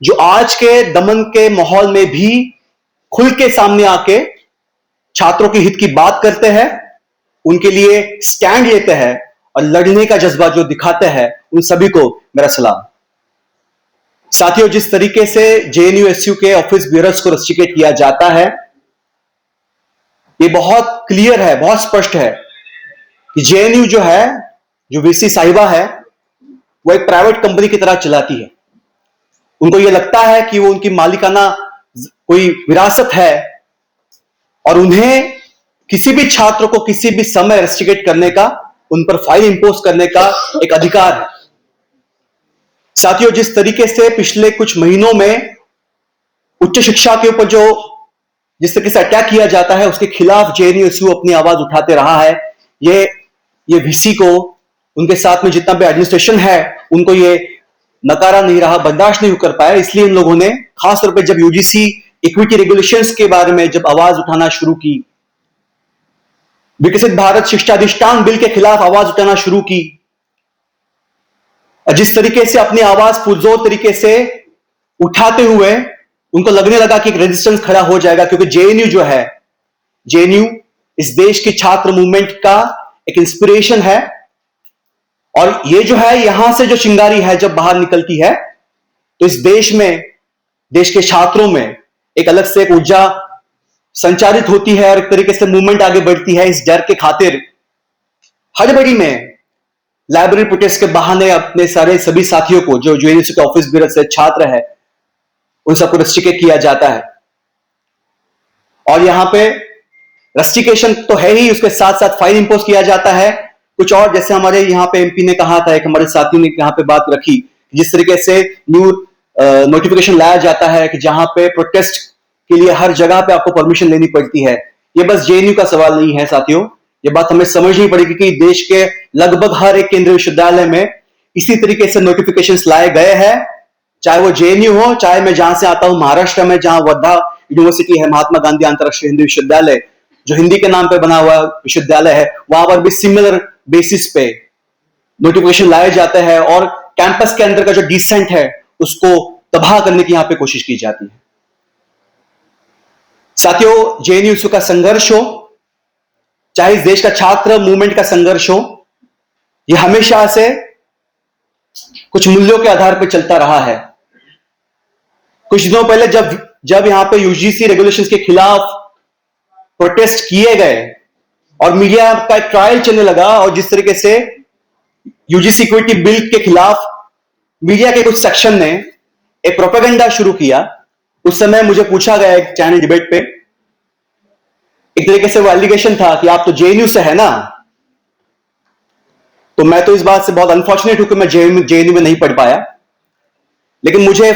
जो आज के दमन के माहौल में भी खुल के सामने आके छात्रों के हित की बात करते हैं, उनके लिए स्टैंड लेते हैं और लड़ने का जज्बा जो दिखाते हैं, उन सभी को मेरा सलाम। साथियों, जिस तरीके से जेएनयू-एसयू के ऑफिस बियरर्स को रस्टिकेट किया जाता है, ये बहुत क्लियर है, बहुत स्पष्ट है कि जेएनयू जो है, जो वीसी साहिबा है, वो एक प्राइवेट कंपनी की तरह चलाती है। उनको यह लगता है कि वो उनकी मालिकाना कोई विरासत है और उन्हें किसी भी छात्र को किसी भी समय रेस्ट्रिकेट करने का, उन पर फाइन इंपोज करने का एक अधिकार है। साथियों, जिस तरीके से पिछले कुछ महीनों में उच्च शिक्षा के ऊपर जिस तरीके से अटैक किया जाता है, उसके खिलाफ जेएनयू-एसयू अपनी आवाज उठाते रहा है। ये वीसी को, उनके साथ में जितना भी एडमिनिस्ट्रेशन है, उनको ये नकारा नहीं रहा, बर्दाश्त नहीं कर पाया। इसलिए इन लोगों ने खासतौर पे जब यूजीसी इक्विटी रेगुलेशंस के बारे में जब आवाज उठाना शुरू की, विकसित भारत शिक्षाधिष्ठान बिल के खिलाफ आवाज उठाना शुरू की, और जिस तरीके से अपनी आवाज पुरजोर तरीके से उठाते हुए उनको लगने लगा कि एक रेजिस्टेंस खड़ा हो जाएगा, क्योंकि जेएनयू जो है, जेएनयू इस देश की छात्र मूवमेंट का एक इंस्पिरेशन है। और ये जो है, यहां से जो चिंगारी है जब बाहर निकलती है, तो इस देश में, देश के छात्रों में एक अलग से एक ऊर्जा संचारित होती है और एक तरीके से मूवमेंट आगे बढ़ती है। इस डर के खातिर हड़बड़ी में लाइब्रेरी प्रोटेस्ट के बहाने अपने सभी साथियों को, जो जेएनयू के ऑफिस बियरर से छात्र है, उन सबको रस्टिकेट किया जाता है। और यहां पे रस्टिकेशन तो है ही, उसके साथ साथ फाइन इंपोज किया जाता है। कुछ और, जैसे हमारे यहाँ पे एमपी ने कहा था, एक हमारे साथी ने यहाँ पे बात रखी, जिस तरीके से न्यू नोटिफिकेशन लाया जाता है कि जहां पे प्रोटेस्ट के लिए हर जगह पे आपको परमिशन लेनी पड़ती है। ये बस जेएनयू का सवाल नहीं है साथियों, ये बात हमें समझनी पड़ेगी कि देश के लगभग हर एक केंद्रीय विश्वविद्यालय में इसी तरीके से नोटिफिकेशंस लाए गए हैं, चाहे वो जेएनयू हो, चाहे मैं जहां से आता हूं महाराष्ट्र में, जहां वर्धा यूनिवर्सिटी है, महात्मा गांधी अंतरराष्ट्रीय हिंदी विश्वविद्यालय, जो हिंदी के नाम पे बना हुआ विश्वविद्यालय है, वहां पर भी सिमिलर बेसिस पे नोटिफिकेशन लाए जाते हैं और कैंपस के अंदर का जो डिसेंट है उसको तबाह करने की यहां पे कोशिश की जाती है। साथियों, जेएनयू का संघर्ष हो, चाहे इस देश का छात्र मूवमेंट का संघर्ष हो, यह हमेशा से कुछ मूल्यों के आधार पर चलता रहा है। कुछ दिनों पहले जब यहां पे यूजीसी रेगुलेशंस के खिलाफ प्रोटेस्ट किए गए और मीडिया का एक ट्रायल चलने लगा, और जिस तरीके से यूजीसी इक्विटी बिल के खिलाफ मीडिया के कुछ सेक्शन ने एक प्रोपेगेंडा शुरू किया, उस समय मुझे पूछा गया एक चैनल डिबेट पे, एक तरीके से वो एलिगेशन था कि आप तो जेएनयू से है ना। तो मैं तो इस बात से बहुत अनफॉर्चुनेट हूं कि मैं जेएनयू में नहीं पढ़ पाया, लेकिन मुझे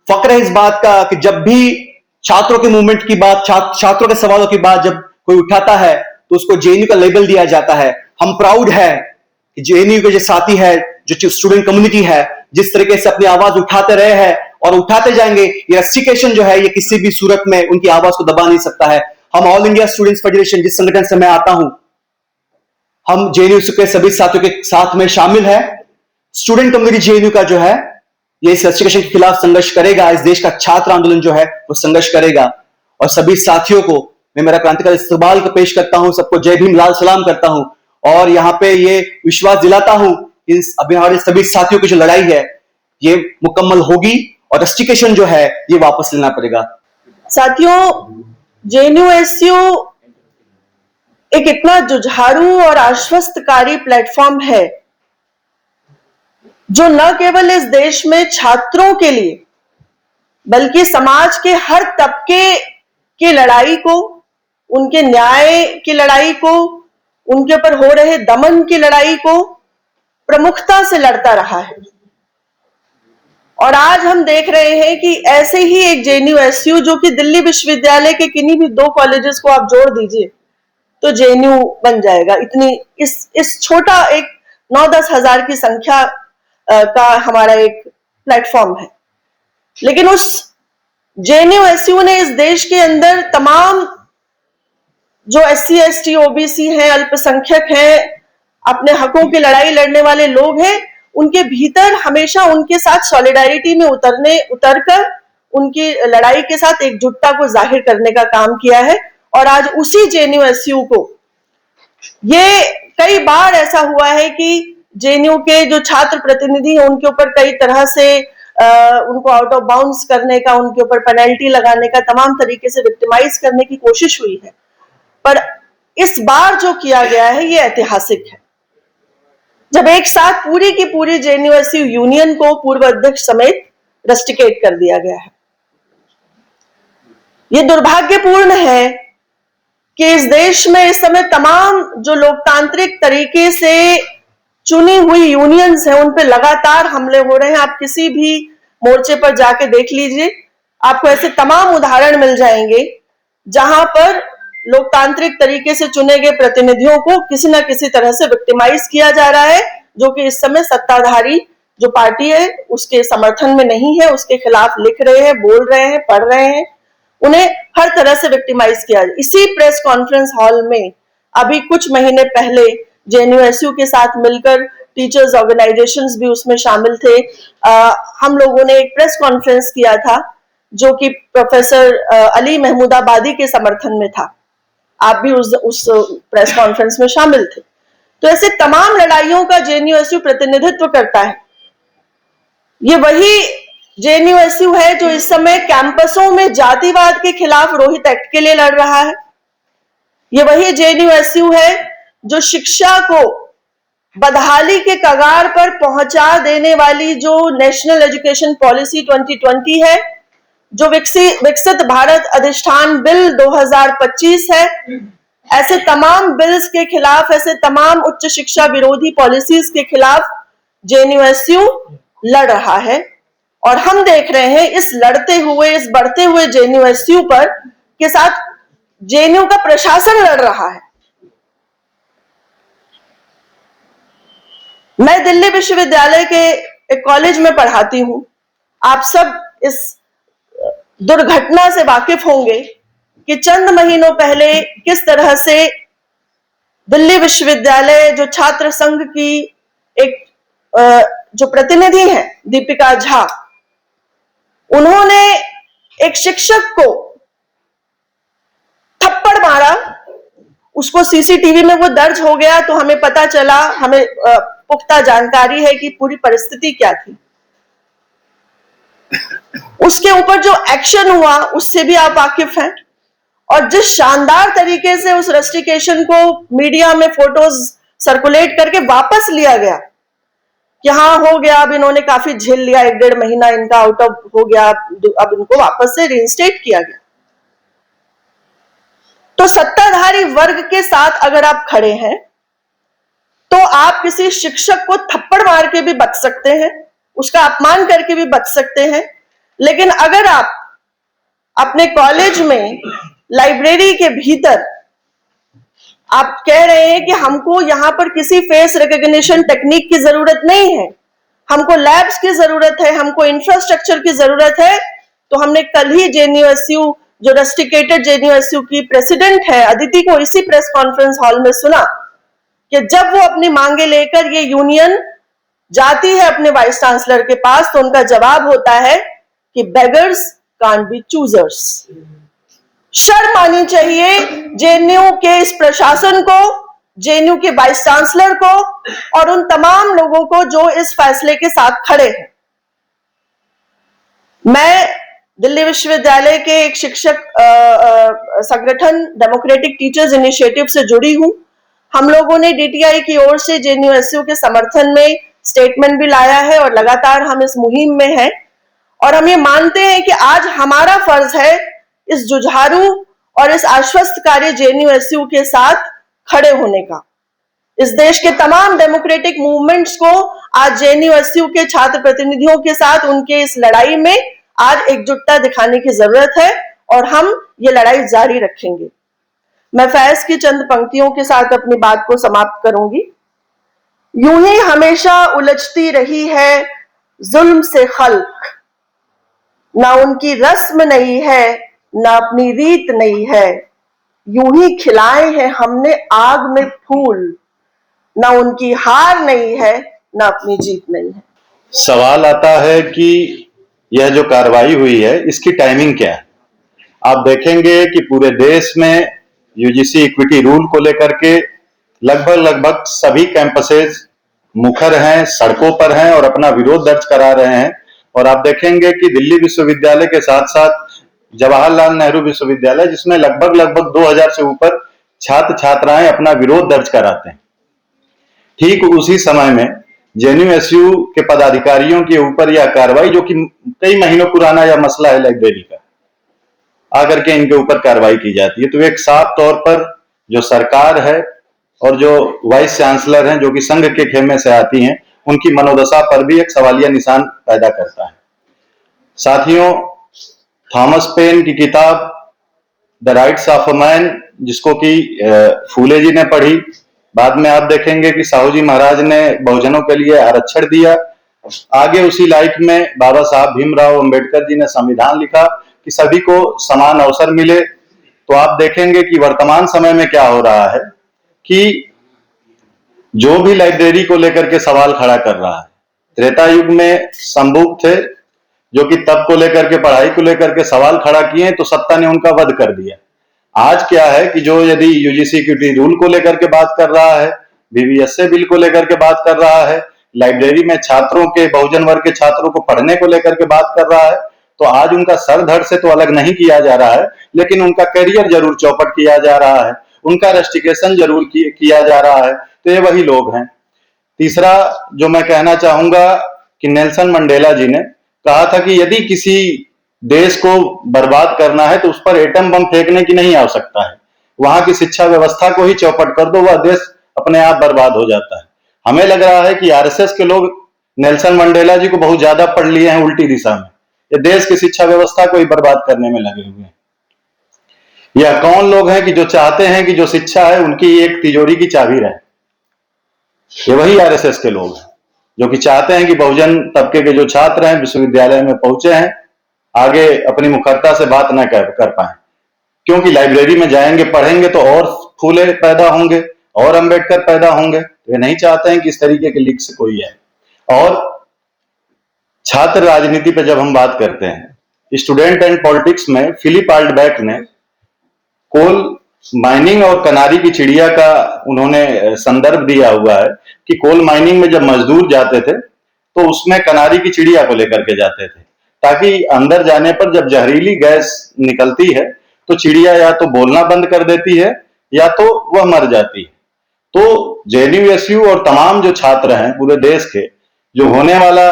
फक्र है इस बात का कि जब भी छात्रों के मूवमेंट की बात, छात्रों के सवालों की बात जब कोई उठाता है, तो उसको जेएनयू का लेबल दिया जाता है। हम प्राउड है कि जेएनयू के जो साथी है, जो स्टूडेंट कम्युनिटी है, जिस तरीके से अपनी आवाज उठाते रहे हैं और उठाते जाएंगे, ये रस्टिकेशन जो है, ये किसी भी सूरत में उनकी आवाज को दबा नहीं सकता है। हम ऑल इंडिया स्टूडेंट्स फेडरेशन, जिस संगठन से मैं आता हूं, हम जेएनयू के सभी साथियों के साथ में शामिल है। स्टूडेंट कम्युनिटी जेएनयू का जो है, ये इस रस्टिकेशन के खिलाफ संघर्ष करेगा। इस देश का छात्र आंदोलन जो है वो संघर्ष करेगा, और सभी साथियों को मैं मेरा क्रांतिकारी इस्तकबाल को पेश करता हूं, सबको जय भीम लाल सलाम करता हूं, और यहां पे ये विश्वास दिलाता हूं कि अभी हमारे सभी साथियों की जो लड़ाई है ये मुकम्मल होगी और रस्टिकेशन जो है ये वापस लेना पड़ेगा। साथियों, जेएनयू-एसयू एक इतना जुझारू और आश्वस्तकारी प्लेटफॉर्म है जो न केवल इस देश में छात्रों के लिए बल्कि समाज के हर तबके की लड़ाई को, उनके न्याय की लड़ाई को, उनके ऊपर हो रहे दमन की लड़ाई को प्रमुखता से लड़ता रहा है। और आज हम देख रहे हैं कि ऐसे ही एक जेएनयू-एसयू, जो कि दिल्ली विश्वविद्यालय के किन्हीं भी 2 कॉलेजेस को आप जोड़ दीजिए तो जेएनयू बन जाएगा। इतनी इस छोटा एक 9-10 हजार की संख्या का हमारा एक प्लेटफॉर्म है, लेकिन उस जेएनयू-एसयू ने इस देश के अंदर तमाम जो एससी, एसटी, ओबीसी हैं, अल्पसंख्यक हैं, अपने हकों की लड़ाई लड़ने वाले लोग हैं, उनके भीतर हमेशा उनके साथ सॉलिडारिटी में उतरकर उनकी लड़ाई के साथ एकजुटता को जाहिर करने का काम किया है। और आज उसी जेएनयू को, ये कई बार ऐसा हुआ है कि जेएनयू के जो छात्र प्रतिनिधि हैं उनके ऊपर कई तरह से उनको आउट ऑफ बाउंड्स करने का, उनके ऊपर पेनल्टी लगाने का, तमाम तरीके से विक्टिमाइज करने की कोशिश हुई है। पर इस बार जो किया गया है ये ऐतिहासिक है, जब एक साथ पूरी की पूरी जेएनयू यूनियन को पूर्व अध्यक्ष समेत रस्टिकेट कर दिया गया है। ये दुर्भाग्यपूर्ण है कि इस देश में इस समय तमाम जो लोकतांत्रिक तरीके से चुनी हुई यूनियंस हैं उन पे लगातार हमले हो रहे हैं। आप किसी भी मोर्चे पर जाके देख लीजिए, आपको ऐसे तमाम उदाहरण मिल जाएंगे जहां पर लोकतांत्रिक तरीके से चुने गए प्रतिनिधियों को किसी ना किसी तरह से विक्टिमाइज किया जा रहा है, जो कि इस समय सत्ताधारी जो पार्टी है उसके समर्थन में नहीं है, उसके खिलाफ लिख रहे हैं, बोल रहे हैं, पढ़ रहे हैं, उन्हें हर तरह से विक्टिमाइज किया। इसी प्रेस कॉन्फ्रेंस हॉल में अभी कुछ महीने पहले जेएनयू के साथ मिलकर टीचर्स ऑर्गेनाइजेशंस भी उसमें शामिल थे। हम लोगों ने एक प्रेस कॉन्फ्रेंस किया था जो कि प्रोफेसर अली महमूदाबादी के समर्थन में था। आप भी उस प्रेस कॉन्फ्रेंस में शामिल थे। तो ऐसे तमाम लड़ाइयों का जेएनयू प्रतिनिधित्व करता है। ये वही जेएनयू है जो इस समय कैंपसों में जातिवाद के खिलाफ रोहित एक्ट के लिए लड़ रहा है। ये वही जेएनयू है जो शिक्षा को बदहाली के कगार पर पहुंचा देने वाली जो नेशनल एजुकेशन पॉलिसी 2020 है, जो विकसित भारत अधिष्ठान बिल 2025 है, ऐसे तमाम बिल्स के खिलाफ, ऐसे तमाम उच्च शिक्षा विरोधी पॉलिसीज के खिलाफ जेएनयू लड़ रहा है। और हम देख रहे हैं इस लड़ते हुए, इस बढ़ते हुए जेएनयू पर के साथ जेएनयू का प्रशासन लड़ रहा है। मैं दिल्ली विश्वविद्यालय के एक कॉलेज में पढ़ाती हूं। आप सब इस दुर्घटना से वाकिफ होंगे कि चंद महीनों पहले किस तरह से दिल्ली विश्वविद्यालय जो छात्र संघ की एक जो प्रतिनिधि हैं दीपिका झा, उन्होंने एक शिक्षक को थप्पड़ मारा। उसको सीसीटीवी में वो दर्ज हो गया तो हमें पता चला, हमें पुख्ता जानकारी है कि पूरी परिस्थिति क्या थी। उसके ऊपर जो एक्शन हुआ उससे भी आप वाकिफ हैं। और जिस शानदार तरीके से उस रस्टिकेशन को मीडिया में फोटोज सर्कुलेट करके वापस लिया गया कि हाँ हो गया, अब इन्होंने काफी झेल लिया, 1-1.5 महीना इनका आउट ऑफ हो गया, अब इनको वापस से रीइंस्टेट किया गया। तो सत्ताधारी वर्ग के साथ अगर आप खड़े हैं तो आप किसी शिक्षक को थप्पड़ मार के भी बच सकते हैं, उसका अपमान करके भी बच सकते हैं। लेकिन अगर आप अपने कॉलेज में लाइब्रेरी के भीतर आप कह रहे हैं कि हमको यहां पर किसी फेस रिकॉग्निशन टेक्निक की जरूरत नहीं है, हमको लैब्स की जरूरत है, हमको इंफ्रास्ट्रक्चर की जरूरत है, तो हमने कल ही जेएनयू जो रस्टिकेटेड जेएनयू की प्रेसिडेंट है अदिति को इसी प्रेस कॉन्फ्रेंस हॉल में सुना कि जब वो अपनी मांगे लेकर ये यूनियन जाती है अपने वाइस चांसलर के पास तो उनका जवाब होता है कि बेगर्स कांट बी चूजर्स। शर्म आनी चाहिए जेएनयू के इस प्रशासन को, जेएनयू के वाइस चांसलर को और उन तमाम लोगों को जो इस फैसले के साथ खड़े हैं। मैं दिल्ली विश्वविद्यालय के एक शिक्षक संगठन डेमोक्रेटिक टीचर्स इनिशिएटिव से जुड़ी हूं। हम लोगों ने डीटीआई की ओर से जेएनयू के समर्थन में स्टेटमेंट भी लाया है और लगातार हम इस मुहिम में हैं। और हम ये मानते हैं कि आज हमारा फर्ज है इस जुझारू और इस आश्वस्तकारी जेएनयू के साथ खड़े होने का। इस देश के तमाम डेमोक्रेटिक मूवमेंट्स को आज जेएनयू के छात्र प्रतिनिधियों के साथ उनके इस लड़ाई में आज एकजुटता दिखाने की जरूरत है और हम ये लड़ाई जारी रखेंगे। मैं फैज की चंद पंक्तियों के साथ अपनी बात को समाप्त करूंगी। यूं ही हमेशा उलझती रही है जुल्म से खल्क, ना उनकी रस्म नहीं है ना अपनी रीत नहीं है, यूं ही खिलाए हैं हमने आग में फूल, ना उनकी हार नहीं है ना अपनी जीत नहीं है। सवाल आता है कि यह जो कार्रवाई हुई है इसकी टाइमिंग क्या है। आप देखेंगे कि पूरे देश में यूजीसी इक्विटी रूल को लेकर के लगभग सभी कैंपसेस मुखर हैं, सड़कों पर हैं और अपना विरोध दर्ज करा रहे हैं। और आप देखेंगे कि दिल्ली विश्वविद्यालय के साथ साथ जवाहरलाल नेहरू विश्वविद्यालय, जिसमें लगभग 2000 से ऊपर छात्र छात्राएं अपना विरोध दर्ज कराते हैं, ठीक उसी समय में जेएनयू के पदाधिकारियों के ऊपर यह कार्रवाई, जो कि कई महीनों पुराना यह मसला है लाइब्रेरी का, आकर के इनके ऊपर कार्रवाई की जाती है। तो एक साफ तौर पर जो सरकार है और जो वाइस चांसलर हैं, जो कि संघ के खेमे से आती हैं, उनकी मनोदशा पर भी एक सवालिया निशान पैदा करता है। साथियों, थॉमस पेन की किताब the rights of a man, जिसको कि फूले जी ने पढ़ी, बाद में आप देखेंगे कि साहू जी महाराज ने बहुजनों के लिए आरक्षण दिया, आगे उसी लाइफ में बाबा साहब भीमराव अंबेडकर जी ने संविधान लिखा कि सभी को समान अवसर मिले। तो आप देखेंगे कि वर्तमान समय में क्या हो रहा है कि जो भी लाइब्रेरी को लेकर के सवाल खड़ा कर रहा है, त्रेता युग में संभुक थे जो कि तब को लेकर के, पढ़ाई को लेकर के सवाल खड़ा किए तो सत्ता ने उनका वध कर दिया। आज क्या है कि जो यदि यूजीसी इक्विटी रूल को लेकर के बात कर रहा है, बीबीएसए बिल को लेकर के बात कर रहा है, लाइब्रेरी में छात्रों के, बहुजन वर्ग के छात्रों को पढ़ने को लेकर के बात कर रहा है, तो आज उनका सर धड़ से तो अलग नहीं किया जा रहा है, लेकिन उनका करियर जरूर चौपट किया जा रहा है, उनका रस्टिकेशन जरूर किया जा रहा है। तो ये वही लोग हैं। तीसरा जो मैं कहना चाहूंगा कि नेल्सन मंडेला जी ने कहा था कि यदि किसी देश को बर्बाद करना है तो उस पर एटम बम फेंकने की नहीं आवश्यकता है, वहां की शिक्षा व्यवस्था को ही चौपट कर दो, वह देश अपने आप बर्बाद हो जाता है। हमें लग रहा है कि आरएसएस के लोग नेल्सन मंडेला जी को बहुत ज्यादा पढ़ लिए हैं उल्टी दिशा में, ये देश की शिक्षा व्यवस्था को ही बर्बाद करने में लगे हुए हैं। यह कौन लोग हैं कि जो चाहते हैं कि जो शिक्षा है उनकी एक तिजोरी की चाबी रहे? ये वही आरएसएस के लोग हैं जो कि चाहते हैं कि बहुजन तबके के जो छात्र हैं विश्वविद्यालय में पहुंचे हैं, आगे अपनी मुखरता से बात न कर पाए, क्योंकि लाइब्रेरी में जाएंगे, पढ़ेंगे तो और फूले पैदा होंगे और अंबेडकर पैदा होंगे। वे नहीं चाहते हैं कि इस तरीके के लीक से कोई है। और छात्र राजनीति पे जब हम बात करते हैं, स्टूडेंट एंड पॉलिटिक्स में फिलिप आल्डबैक ने कोल माइनिंग और कनारी की चिड़िया का उन्होंने संदर्भ दिया हुआ है कि कोल माइनिंग में जब मजदूर जाते थे तो उसमें कनारी की चिड़िया को लेकर के जाते थे, ताकि अंदर जाने पर जब जहरीली गैस निकलती है तो चिड़िया या तो बोलना बंद कर देती है या तो वह मर जाती है। तो जेएनयू और तमाम जो छात्र हैं पूरे देश के, जो होने वाला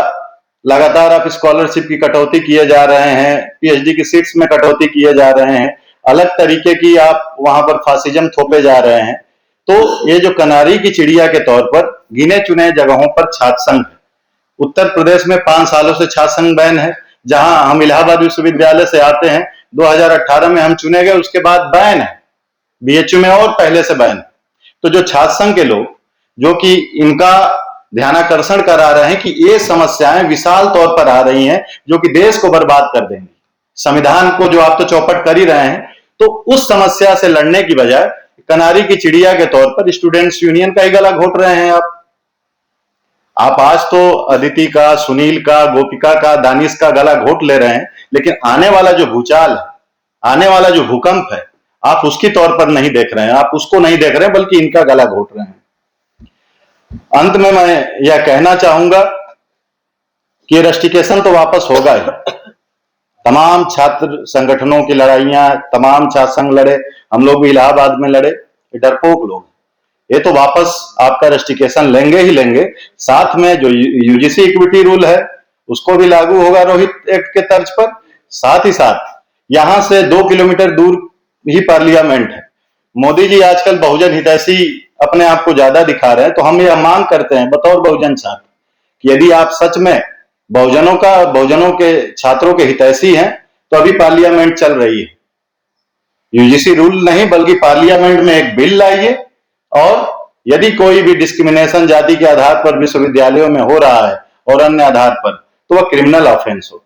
लगातार आप स्कॉलरशिप की कटौती किए जा रहे हैं, पीएचडी की सीट्स में कटौती किए जा रहे हैं, अलग तरीके की आप वहां पर फासिज्म थोपे जा रहे हैं, तो ये जो कनारी की चिड़िया के तौर पर गिने चुने जगहों पर छात्र संघ, उत्तर प्रदेश में 5 सालों से छात्र संघ बैन है, जहां हम इलाहाबाद विश्वविद्यालय से आते हैं, 2018 में हम चुने गए, उसके बाद बैन है, बीएचयू में और पहले से बैन है। तो जो छात्र संघ के लोग जो कि इनका ध्यानाकर्षण करा रहे हैं कि ये समस्याएं विशाल तौर पर आ रही हैं जो कि देश को बर्बाद कर देंगी, संविधान को जो आप तो चौपट कर ही रहे हैं, तो उस समस्या से लड़ने की बजाय कनारी की चिड़िया के तौर पर स्टूडेंट्स यूनियन का ही गला घोट रहे हैं आप आज तो अदिति का, सुनील का, गोपिका का, दानिश का गला घोट ले रहे हैं, लेकिन आने वाला जो भूचाल है, आने वाला जो भूकंप है, आप उसकी तौर पर नहीं देख रहे हैं, आप उसको नहीं देख रहे हैं, बल्कि इनका गला घोट रहे हैं। अंत में मैं यह कहना चाहूंगा कि रस्टिकेशन तो वापस होगा ही। तमाम छात्र संगठनों की लड़ाइयां, तमाम छात्र संघ लड़े, हम लोग भी इलाहाबाद में लड़े, ये डरपोक लोग, ये तो वापस आपका रस्टिकेशन लेंगे ही लेंगे। साथ में जो यूजीसी इक्विटी रूल है उसको भी लागू होगा रोहित एक्ट के तर्ज पर। साथ ही साथ यहां से 2 किलोमीटर दूर ही पार्लियामेंट है। मोदी जी आजकल बहुजन हितैषी अपने आप को ज्यादा दिखा रहे हैं, तो हम यह मांग करते हैं बतौर बहुजन छात्र कि यदि आप सच में बहुजनों के छात्रों के हितैषी हैं तो अभी पार्लियामेंट चल रही है, यूजीसी रूल नहीं बल्कि पार्लियामेंट में एक बिल लाइए, और यदि कोई भी डिस्क्रिमिनेशन जाति के आधार पर विश्वविद्यालयों में हो रहा है और अन्य आधार पर, तो वह क्रिमिनल ऑफेंस हो।